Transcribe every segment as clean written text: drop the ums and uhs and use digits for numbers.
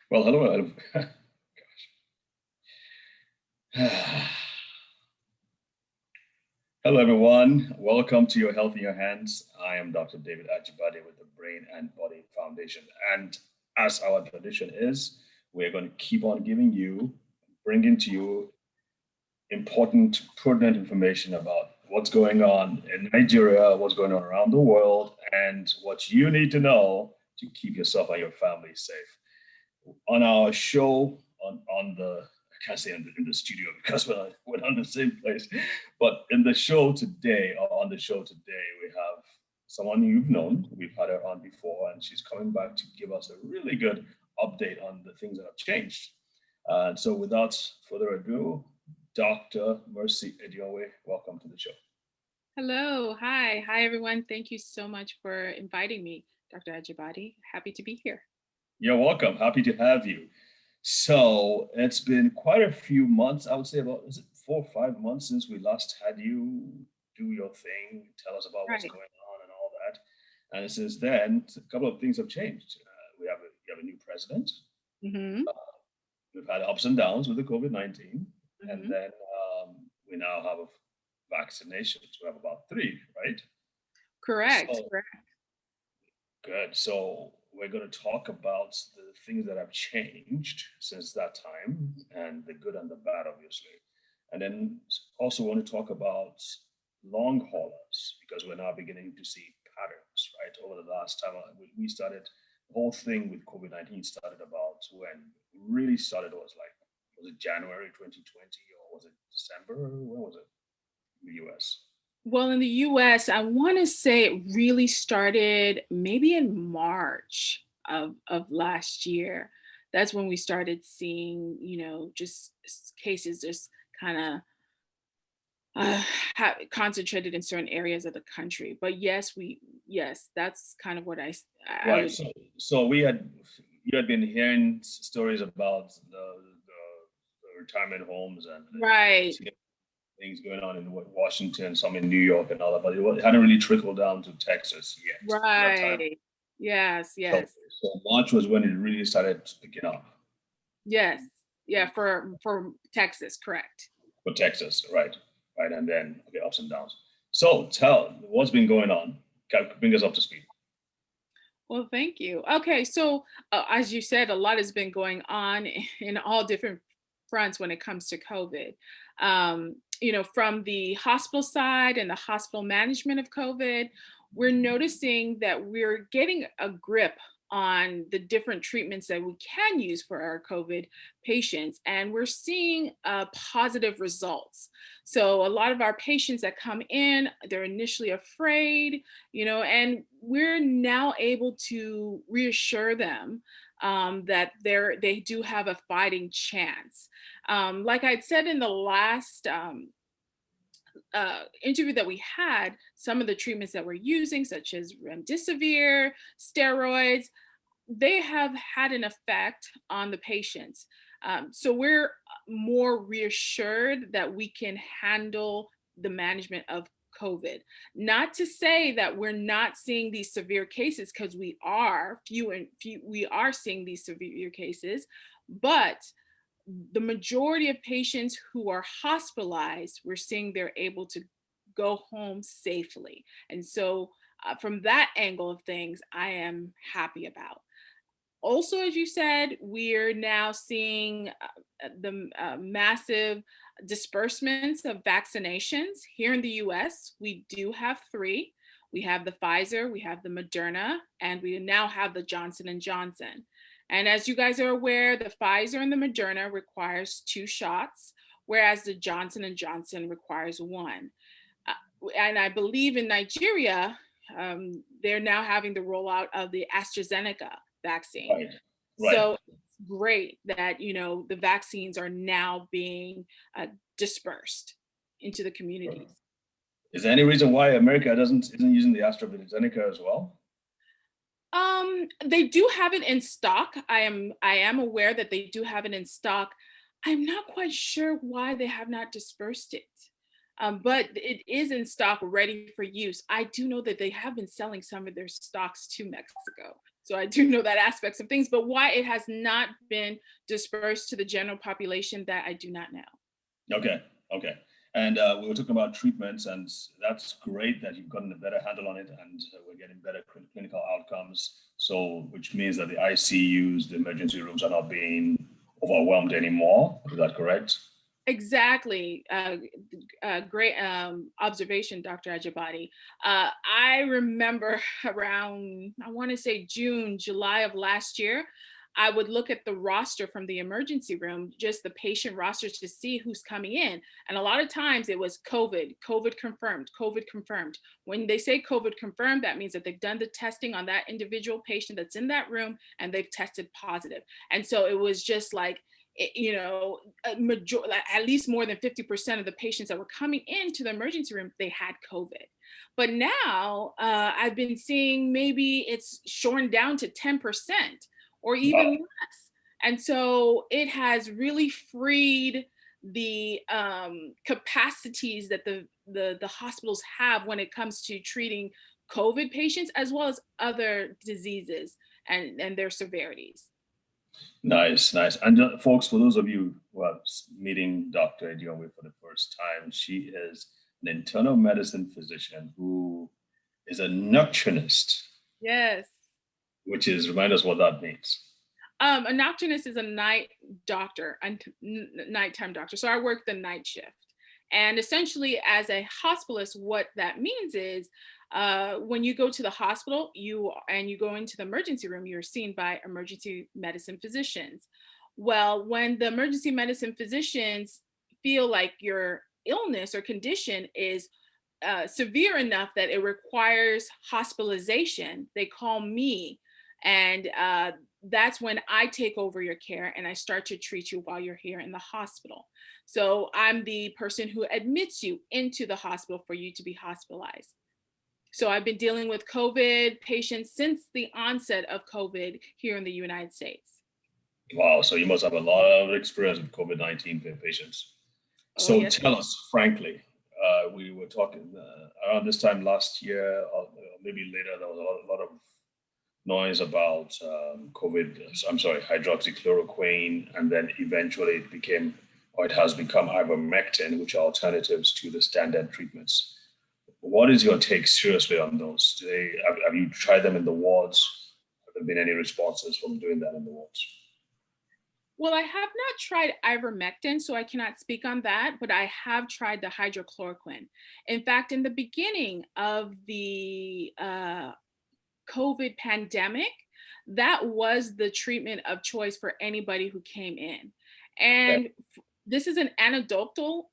Well, hello, Adam. Hello, everyone. Welcome to Your Health in Your Hands. I am Dr. David Ajibade with the Brain and Body Foundation. And as our tradition is, we're going to keep on bringing to you important, pertinent information about what's going on in Nigeria, what's going on around the world, and what you need to know to keep yourself and your family safe. On our show, on the I can't say in the studio because we're not in the same place, but in the show today, or on the show today, we have someone you've known. We've had her on before, and she's coming back to give us a really good update on the things that have changed. So without further ado, Dr. Mercy Edionwe, welcome to the show. Hello. Hi, everyone. Thank you so much for inviting me, Dr. Ajibadi. Happy to be here. You're welcome. Happy to have you. So it's been quite a few months, I would say about, is it 4 or 5 months since we last had you do your thing, tell us about what's Right. going on and all that. And since then, a couple of things have changed. We have a new president. Mm-hmm. We've had ups and downs with the COVID-19. And Mm-hmm. then we now have vaccinations. We have about three, right? Correct. So Correct. good. So we're going to talk about the things that have changed since that time, and the good and the bad, obviously. And then also want to talk about long haulers because we're now beginning to see patterns, right? Over the last time we started, the whole thing with COVID-19 started about when it really started was it January 2020 or was it December? When was it in the US? Well, in the US, I want to say it really started maybe in March of last year. That's when we started seeing, just cases just kind of uh, concentrated in certain areas of the country. But yes, that's kind of what I Right. would. So you had been hearing stories about the retirement homes and Right. things going on in Washington, some in New York and all that, but it hadn't really trickled down to Texas yet. That time. Right. Yes, So, yes. so March was when it really started picking up Yes. Yeah, for Texas, correct. for Texas, right? Right, and then okay, ups and downs. So tell what's been going on. Bring us up to speed. Well, thank you. Okay, so as you said, a lot has been going on in all different fronts when it comes to COVID. From the hospital side and the hospital management of COVID, we're noticing that we're getting a grip on the different treatments that we can use for our COVID patients, and we're seeing positive results. So, a lot of our patients that come in, they're initially afraid, and we're now able to reassure them that they do have a fighting chance. Like I'd said in the last interview that we had, some of the treatments that we're using, such as remdesivir, steroids, they have had an effect on the patients. So we're more reassured that we can handle the management of COVID. Not to say that we're not seeing these severe cases, because we are we are seeing these severe cases, but the majority of patients who are hospitalized, we're seeing they're able to go home safely. And so, from that angle of things, I am happy about. Also, as you said, we're now seeing the massive disbursements of vaccinations here in the US. We do have three. We have the Pfizer, we have the Moderna, and we now have the Johnson and Johnson. And as you guys are aware, the Pfizer and the Moderna requires 2 shots, whereas the Johnson and Johnson requires one. And I believe in Nigeria, they're now having the rollout of the AstraZeneca vaccine. Right, right. So it's great that the vaccines are now being dispersed into the communities. Is there any reason why America isn't using the AstraZeneca as well? They do have it in stock. I am aware that they do have it in stock. I'm not quite sure why they have not dispersed it. but it is in stock, ready for use. I do know that they have been selling some of their stocks to Mexico. So I do know that aspects of things, but why it has not been dispersed to the general population, that I do not know. Okay, okay. And we were talking about treatments, and that's great that you've gotten a better handle on it, and we're getting better clinical outcomes. So, which means that the ICUs, the emergency rooms, are not being overwhelmed anymore. Is that correct? Exactly. Great observation, Dr. Ajibadi. I remember around, I want to say June, July of last year, I would look at the roster from the emergency room, just the patient rosters to see who's coming in. And a lot of times it was COVID, COVID confirmed, COVID confirmed. When they say COVID confirmed, that means that they've done the testing on that individual patient that's in that room and they've tested positive. And so it was just like, you know, at least more than 50% of the patients that were coming into the emergency room, they had COVID. But now I've been seeing maybe it's shorn down to 10% or even less. And so it has really freed the capacities that the hospitals have when it comes to treating COVID patients as well as other diseases and their severities. Nice, nice. And folks, for those of you who are meeting Dr. Edionwe for the first time, she is an internal medicine physician who is a nocturnist. Yes. Which is, remind us what that means. A nocturnist is a night doctor, a nighttime doctor. So I work the night shift. And essentially, as a hospitalist, what that means is when you go to the hospital, you go into the emergency room, you're seen by emergency medicine physicians. Well, when the emergency medicine physicians feel like your illness or condition is severe enough that it requires hospitalization, they call me. And that's when I take over your care and I start to treat you while you're here in the hospital. So I'm the person who admits you into the hospital for you to be hospitalized. So I've been dealing with COVID patients since the onset of COVID here in the United States. Wow, so you must have a lot of experience with COVID-19 patients. So yes. Tell us, frankly, we were talking around this time last year, or maybe later, there was a lot of noise about hydroxychloroquine, and then eventually it became, or it has become ivermectin, which are alternatives to the standard treatments. What is your take seriously on those? Have you tried them in the wards? Have there been any responses from doing that in the wards? Well, I have not tried ivermectin, so I cannot speak on that, but I have tried the hydrochloroquine. In fact, in the beginning of the COVID pandemic, that was the treatment of choice for anybody who came in. And this is an anecdotal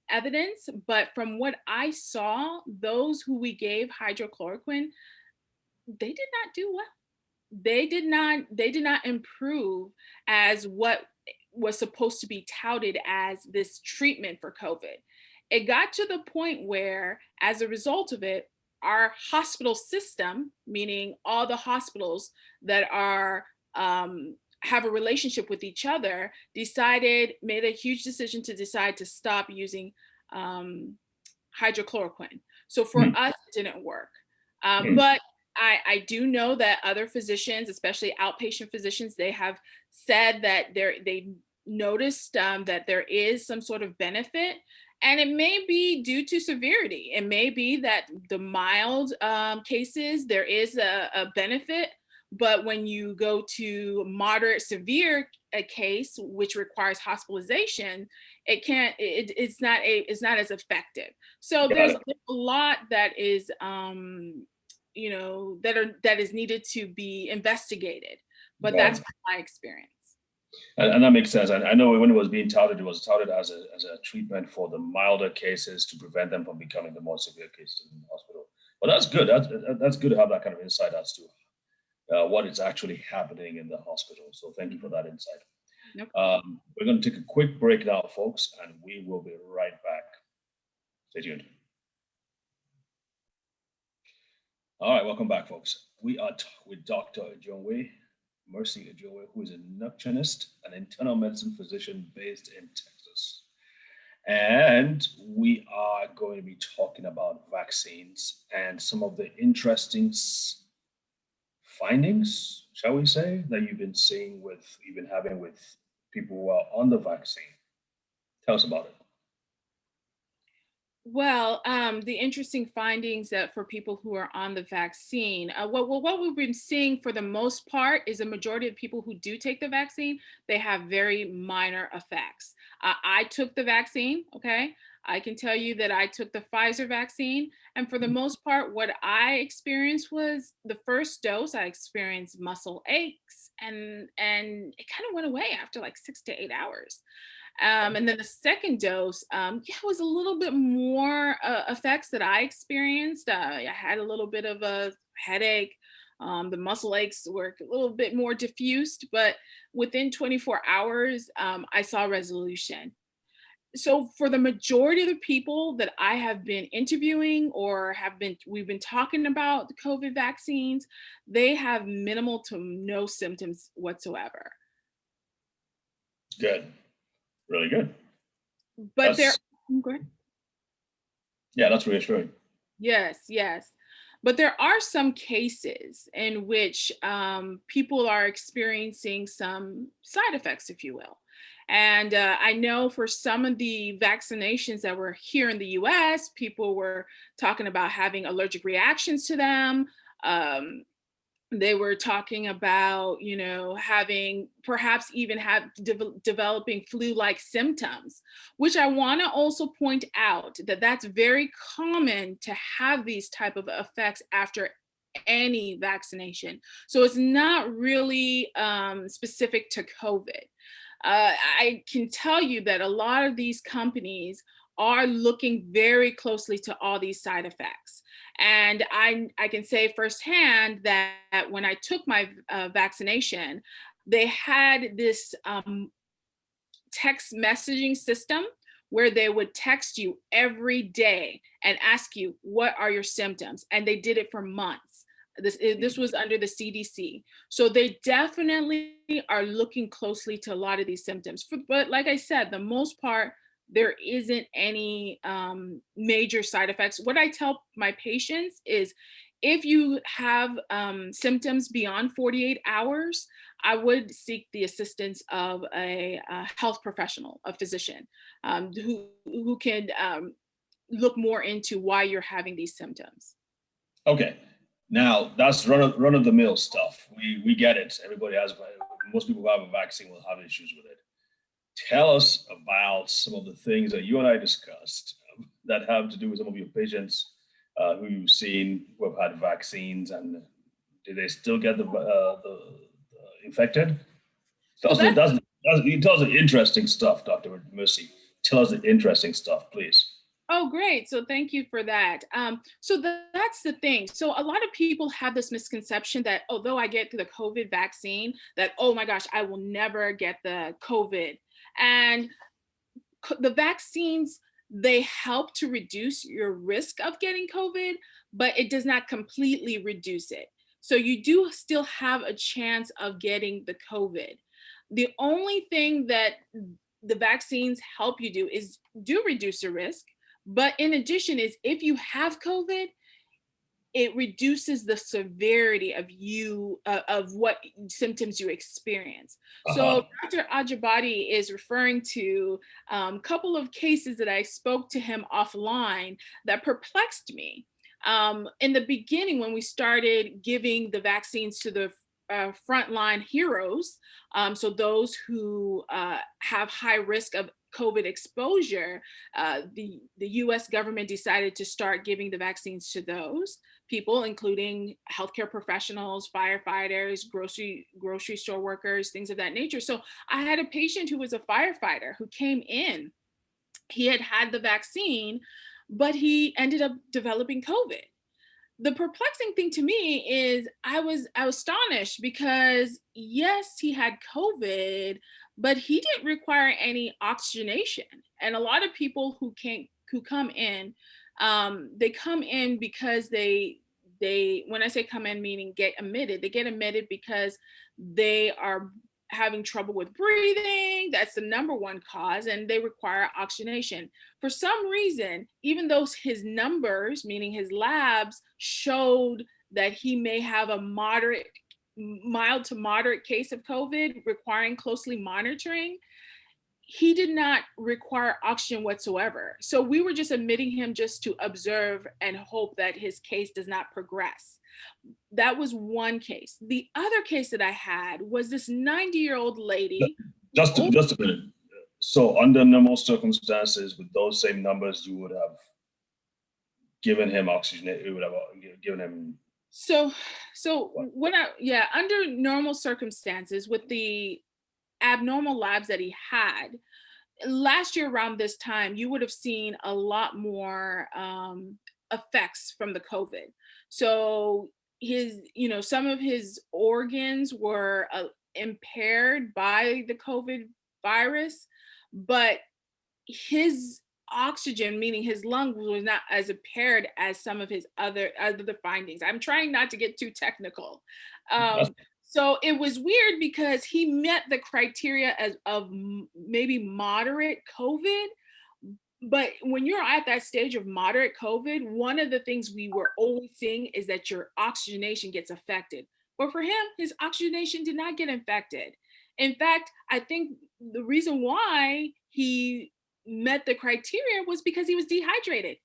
evidence, but from what I saw, those who we gave hydrochloroquine, they did not do well. They did not improve as what was supposed to be touted as this treatment for COVID. It got to the point where, as a result of it, our hospital system, meaning all the hospitals that are have a relationship with each other, made a huge decision to decide to stop using hydrochloroquine. So for us, it didn't work. But I do know that other physicians, especially outpatient physicians, they have said that they noticed that there is some sort of benefit, and it may be due to severity. It may be that the mild cases, there is a benefit, but when you go to moderate, severe case, which requires hospitalization, it's not as effective. So there's a lot that is that is needed to be investigated, but that's my experience. And that makes sense. And I know when it was being touted, it was touted as a treatment for the milder cases to prevent them from becoming the more severe cases in the hospital. But that's good. That's good to have that kind of insight as to what is actually happening in the hospital. So thank you for that insight. Nope. We're going to take a quick break now, folks, and we will be right back. Stay tuned. All right, welcome back, folks. We are with Dr. Edionwe, Mercy Edionwe, who is a nocturnist, an internal medicine physician based in Texas. And we are going to be talking about vaccines and some of the interesting findings, shall we say, that you've been having with people who are on the vaccine. Tell us about it. Well, the interesting findings that for people who are on the vaccine, what we've been seeing for the most part is a majority of people who do take the vaccine, they have very minor effects. I took the vaccine, okay? I can tell you that I took the Pfizer vaccine, and for the most part, what I experienced was the first dose. I experienced muscle aches, and it kind of went away after like 6 to 8 hours. And then the second dose, yeah, was a little bit more effects that I experienced. I had a little bit of a headache. The muscle aches were a little bit more diffused, but within 24 hours, I saw resolution. So for the majority of the people that I have been interviewing or we've been talking about the COVID vaccines, they have minimal to no symptoms whatsoever. Good. Really good. But there, That's go ahead. Yeah, that's reassuring. Yes, yes. But there are some cases in which people are experiencing some side effects, if you will. And I know for some of the vaccinations that were here in the US, people were talking about having allergic reactions to them. Um, they were talking about, having perhaps even developing flu-like symptoms, which I want to also point out that that's very common to have these type of effects after any vaccination. So it's not really specific to COVID. I can tell you that a lot of these companies are looking very closely to all these side effects. And I can say firsthand that when I took my vaccination, they had this text messaging system where they would text you every day and ask you, what are your symptoms? And they did it for months. This was under the CDC. So they definitely are looking closely to a lot of these symptoms. But like I said, the most part, there isn't any major side effects. What I tell my patients is if you have symptoms beyond 48 hours, I would seek the assistance of a health professional, a physician, who can look more into why you're having these symptoms. Okay. Now that's run of the mill stuff. We get it. Most people who have a vaccine will have issues with it. Tell us about some of the things that you and I discussed that have to do with some of your patients who you've seen who have had vaccines, and do they still get the infected? So that's Tell us the interesting stuff, Dr. Mercy. Tell us the interesting stuff, please. Oh, great. So thank you for that. That's the thing. So a lot of people have this misconception that although I get the COVID vaccine, that, oh my gosh, I will never get the COVID. And the vaccines, they help to reduce your risk of getting COVID, but it does not completely reduce it. So you do still have a chance of getting the COVID. The only thing that the vaccines help you do is do reduce your risk. But in addition, is if you have COVID, it reduces the severity of what symptoms you experience. Uh-huh. So Dr. Ajibadi is referring to a couple of cases that I spoke to him offline that perplexed me. In the beginning, when we started giving the vaccines to the frontline heroes, so those who have high risk of COVID exposure, the US government decided to start giving the vaccines to those people, including healthcare professionals, firefighters, grocery store workers, things of that nature. So I had a patient who was a firefighter who came in. He had had the vaccine, but he ended up developing COVID. The perplexing thing to me is I was astonished because yes, he had COVID, but he didn't require any oxygenation. And a lot of people who come in, they come in because they when I say come in, meaning get admitted, they get admitted because they are having trouble with breathing. That's the number one cause, and they require oxygenation. For some reason, even though his numbers, meaning his labs, showed that he may have a mild to moderate case of COVID requiring closely monitoring, he did not require oxygen whatsoever. So we were just admitting him just to observe and hope that his case does not progress. That was one case. The other case that I had was this 90-year-old lady. Just a minute. So under normal circumstances, with those same numbers, you would have given him oxygen. You would have given him. So under normal circumstances, with the abnormal labs that he had last year around this time, you would have seen a lot more effects from the COVID. So some of his organs were impaired by the COVID virus, but his oxygen, meaning his lungs, was not as impaired as some of his other findings. I'm trying not to get too technical. So it was weird because he met the criteria of maybe moderate COVID. But when you're at that stage of moderate COVID, one of the things we were always seeing is that your oxygenation gets affected. But for him, his oxygenation did not get affected. In fact, I think the reason why he met the criteria was because he was dehydrated.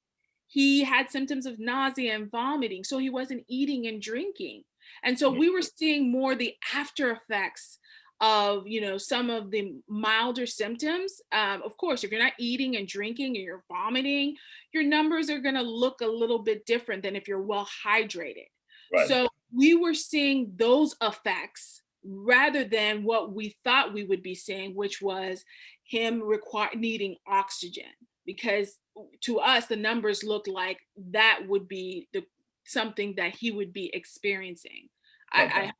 He had symptoms of nausea and vomiting, so he wasn't eating and drinking. And so we were seeing more the after effects of some of the milder symptoms. Of course, if you're not eating and drinking and you're vomiting, your numbers are going to look a little bit different than if you're well hydrated. Right. So we were seeing those effects rather than what we thought we would be seeing, which was him needing oxygen, because to us the numbers looked like that would be something that he would be experiencing. Okay.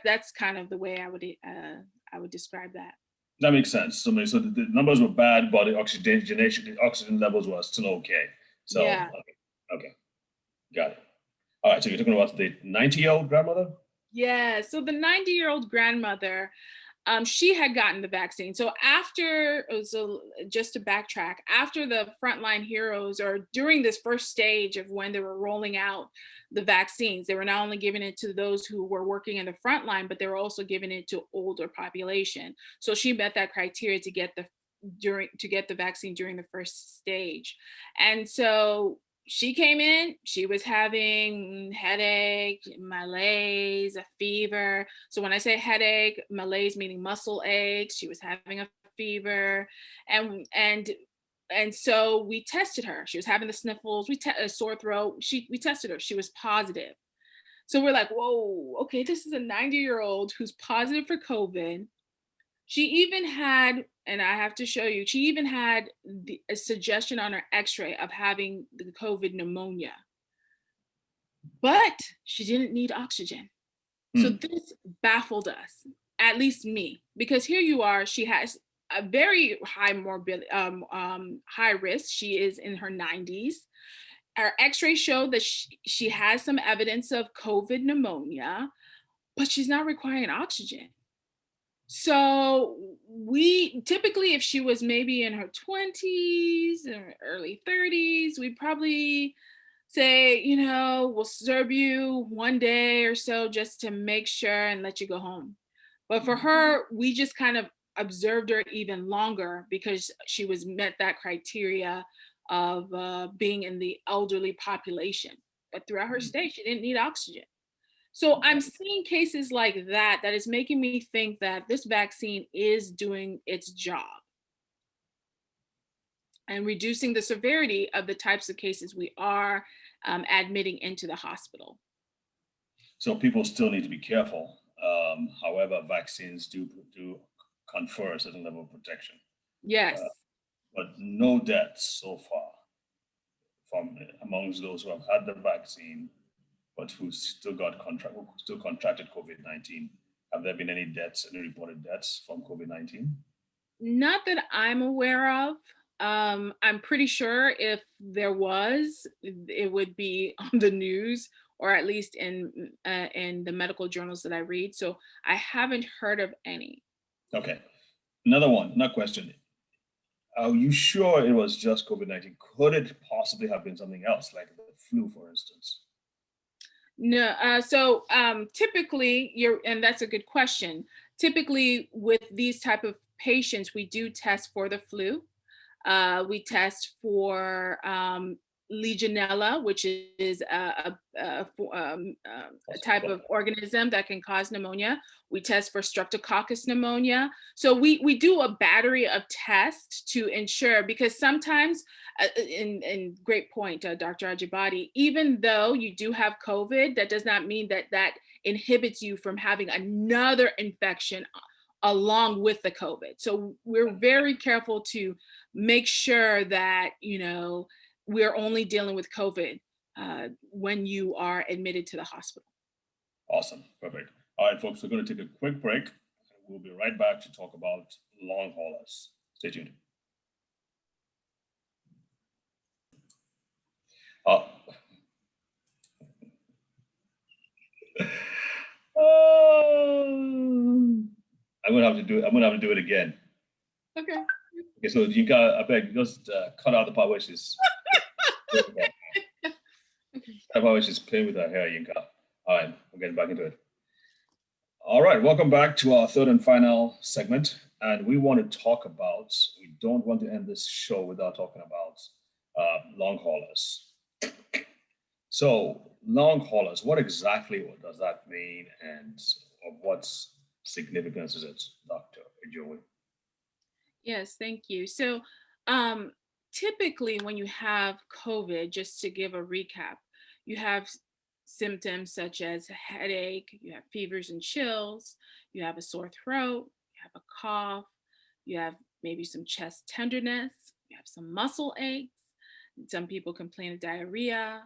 That's kind of the way I would describe that. That makes sense. So the numbers were bad, but the oxygen levels were still okay. So yeah. Okay. Got it. All right. So you're talking about the 90-year-old grandmother? Yeah. So the 90-year-old grandmother, she had gotten the vaccine. So just to backtrack, after the frontline heroes, or during this first stage of when they were rolling out the vaccines, they were not only giving it to those who were working in the front line, but they were also giving it to older population. So she met that criteria to get the vaccine during the first stage. And so she came in, she was having headache, malaise, a fever. So when I say headache, malaise meaning muscle aches, she was having a fever. And so we tested her. She was having the sniffles, a sore throat. We tested her. She was positive. So we're like, whoa, okay, this is a 90-year-old who's positive for COVID. She even had, and I have to show you, she even had a suggestion on her x-ray of having the COVID pneumonia. But she didn't need oxygen. So this baffled us, at least me, because here you are, she has a very high morbidity, high risk. She is in her 90s. Our x-ray showed that she has some evidence of COVID pneumonia, but she's not requiring oxygen. So we typically, if she was maybe in her 20s or early 30s, we'd probably say, we'll serve you one day or so just to make sure and let you go home. But for her, we just kind of observed her even longer because she met that criteria of being in the elderly population. But throughout her stay, she didn't need oxygen. So I'm seeing cases like that is making me think that this vaccine is doing its job and reducing the severity of the types of cases we are admitting into the hospital. So people still need to be careful. However, vaccines do confer a certain level of protection. Yes. But no deaths so far from amongst those who have had the vaccine but who still contracted COVID-19. Have there been any reported deaths from COVID-19? Not that I'm aware of. I'm pretty sure if there was, it would be on the news or at least in the medical journals that I read. So I haven't heard of any. Okay. Another question. Are you sure it was just COVID-19? Could it possibly have been something else, like the flu, for instance? No, typically and that's a good question. Typically with these type of patients, we do test for the flu. We test for Legionella, which is a type of organism that can cause pneumonia. We test for Streptococcus pneumonia. So we do a battery of tests to ensure, because sometimes, in great point, Dr. Ajibadi, even though you do have COVID, that does not mean that inhibits you from having another infection along with the COVID. So we're very careful to make sure that, we're only dealing with COVID when you are admitted to the hospital. Awesome. Perfect. All right, folks, we're going to take a quick break. We'll be right back to talk about long haulers. Stay tuned. I'm gonna have to do it again. Okay. Okay, so you got, I beg, just cut out the part where she's playing with her hair, Yinka. All right, we're getting back into it. All right, welcome back to our third and final segment. And we want to talk about, we don't want to end this show without talking about long haulers. So long haulers, what exactly does that mean, and of what significance is it, Dr. Edionwe? Yes, thank you. So typically when you have COVID, just to give a recap, you have symptoms such as a headache, you have fevers and chills, you have a sore throat, you have a cough, you have maybe some chest tenderness, you have some muscle aches. Some people complain of diarrhea.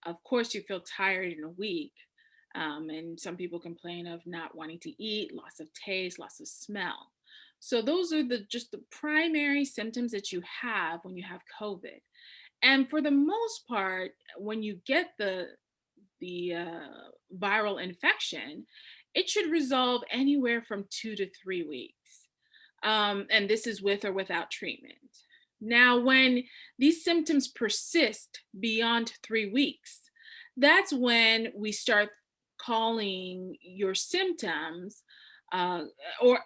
Of course, you feel tired and weak. And some people complain of not wanting to eat, loss of taste, loss of smell. So those are just the primary symptoms that you have when you have COVID. And for the most part, when you get the viral infection, it should resolve anywhere from 2 to 3 weeks. And this is with or without treatment. Now, when these symptoms persist beyond 3 weeks, that's when we start calling your symptoms, or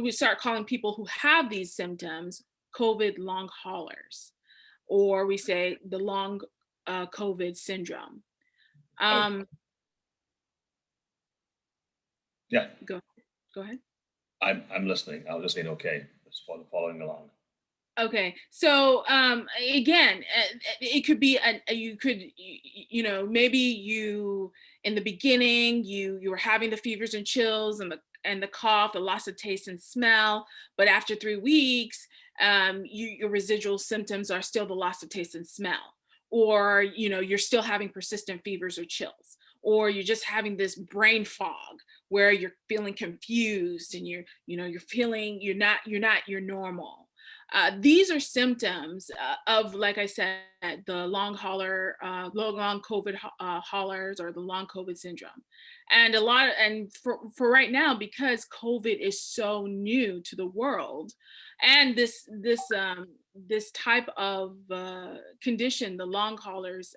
we start calling people who have these symptoms COVID long haulers, or we say the long COVID syndrome. Yeah. Go ahead. I'm listening. I was just saying, okay, just following along. Okay, so again, it could be you could, maybe you in the beginning you were having the fevers and chills and the cough, the loss of taste and smell, but after 3 weeks, your residual symptoms are still the loss of taste and smell, or you're still having persistent fevers or chills, or you're just having this brain fog where you're feeling confused and you're feeling you're not your normal. These are symptoms of, like I said, the long COVID haulers, or the long COVID syndrome. And for right now, because COVID is so new to the world, and this type of condition, the long haulers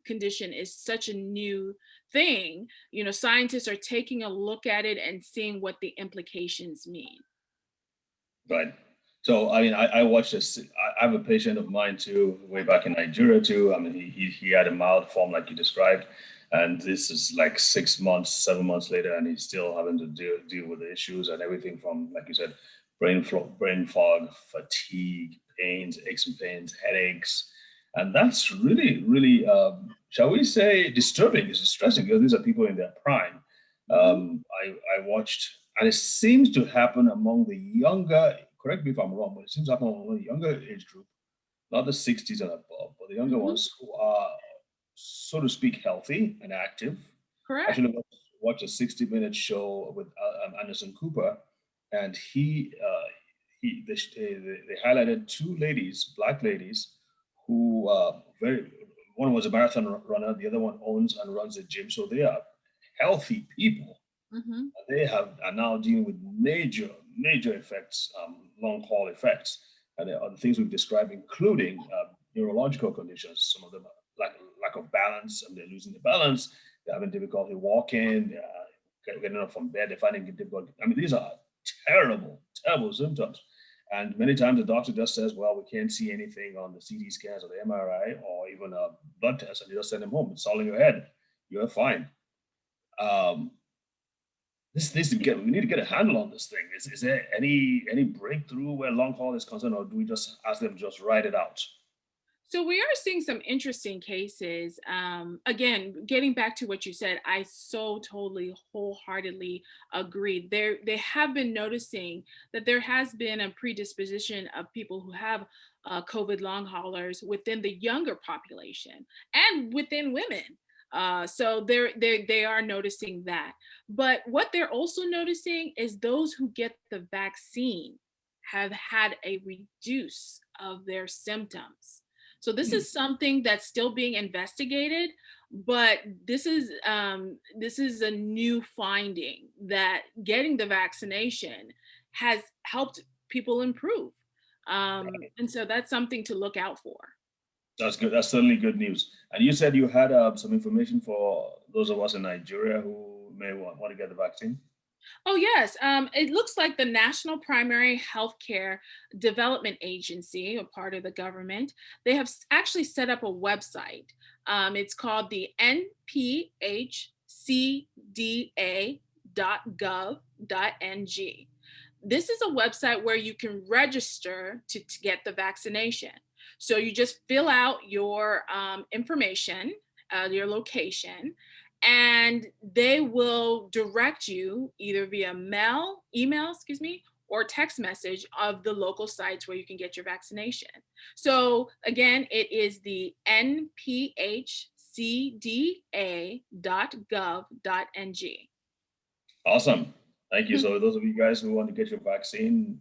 condition, is such a new thing. Scientists are taking a look at it and seeing what the implications mean. Right. So, I mean, I watched this. I have a patient of mine too, way back in Nigeria too. I mean, he had a mild form like you described, and this is like 6 months, 7 months later, and he's still having to deal with the issues and everything from, like you said, brain fog, fatigue, pains, aches and pains, headaches, and that's really, really, shall we say, disturbing. It's distressing because these are people in their prime. I watched, and it seems to happen among the younger. Correct me if I'm wrong, but it seems to happen among the younger age group, not the 60s and above, but the younger ones who are, so to speak, healthy and active. Correct. Actually, watched a 60-minute show with Anderson Cooper, and they highlighted two ladies, black ladies, who very one was a marathon runner, the other one owns and runs a gym. So they are healthy people. Mm-hmm. They are now dealing with major effects, long haul effects, and the other things we've described, including neurological conditions. Some of them are lack of balance, and they're losing the balance. They're having difficulty walking, getting up from bed. They're finding it difficult. I mean, these are terrible symptoms. And many times the doctor just says, well, we can't see anything on the CT scans or the MRI or even a blood test, and you just send them home. It's all in your head. You're fine. Um, this needs to we need to get a handle on this thing. Is there any breakthrough where long haul is concerned, or do we just ask them to just write it out? So we are seeing some interesting cases. Again, getting back to what you said, I so totally wholeheartedly agree. They have been noticing that there has been a predisposition of people who have COVID long haulers within the younger population and within women. So they are noticing that. But what they're also noticing is those who get the vaccine have had a reduce of their symptoms. So this Hmm. is something that's still being investigated, but this is a new finding that getting the vaccination has helped people improve, and so that's something to look out for. That's good. That's certainly good news. And you said you had some information for those of us in Nigeria who may want to get the vaccine. Oh, yes. It looks like the National Primary Healthcare Development Agency, a part of the government, they have actually set up a website. It's called the nphcda.gov.ng. This is a website where you can register to get the vaccination. So you just fill out your information, your location, and they will direct you either via email, excuse me, or text message of the local sites where you can get your vaccination. So again, it is the nphcda.gov.ng. Awesome. Thank you. So those of you guys who want to get your vaccine,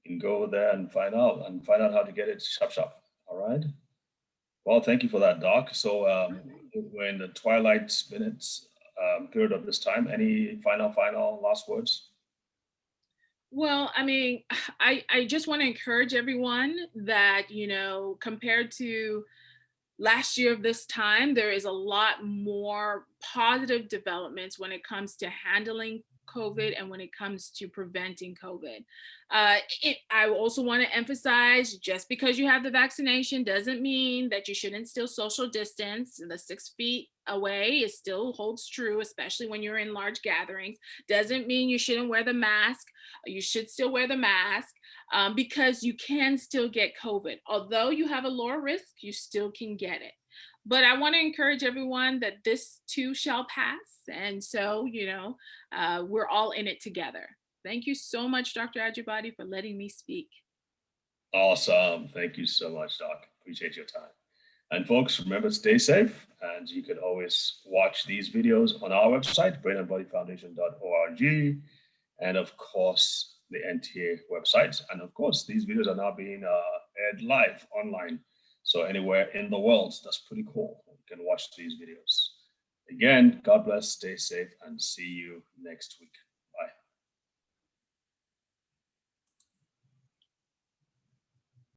you can go over there and find out how to get it. Shop. All right. Well, thank you for that, Doc. So we're in the twilight minutes period of this time. Any final last words? Well, I mean, I just want to encourage everyone that, compared to last year of this time, there is a lot more positive developments when it comes to handling COVID and when it comes to preventing COVID. I also want to emphasize just because you have the vaccination doesn't mean that you shouldn't still social distance. The 6 feet away is still holds true, especially when you're in large gatherings. Doesn't mean you shouldn't wear the mask. You should still wear the mask because you can still get COVID. Although you have a lower risk, you still can get it. But I want to encourage everyone that this too shall pass. And so, we're all in it together. Thank you so much, Dr. Ajibadi, for letting me speak. Awesome. Thank you so much, Doc. Appreciate your time. And folks, remember, stay safe. And you can always watch these videos on our website, brainandbodyfoundation.org. And of course, the NTA website. And of course, these videos are now being aired live online. So anywhere in the world, that's pretty cool. You can watch these videos. Again, God bless, stay safe, and see you next week.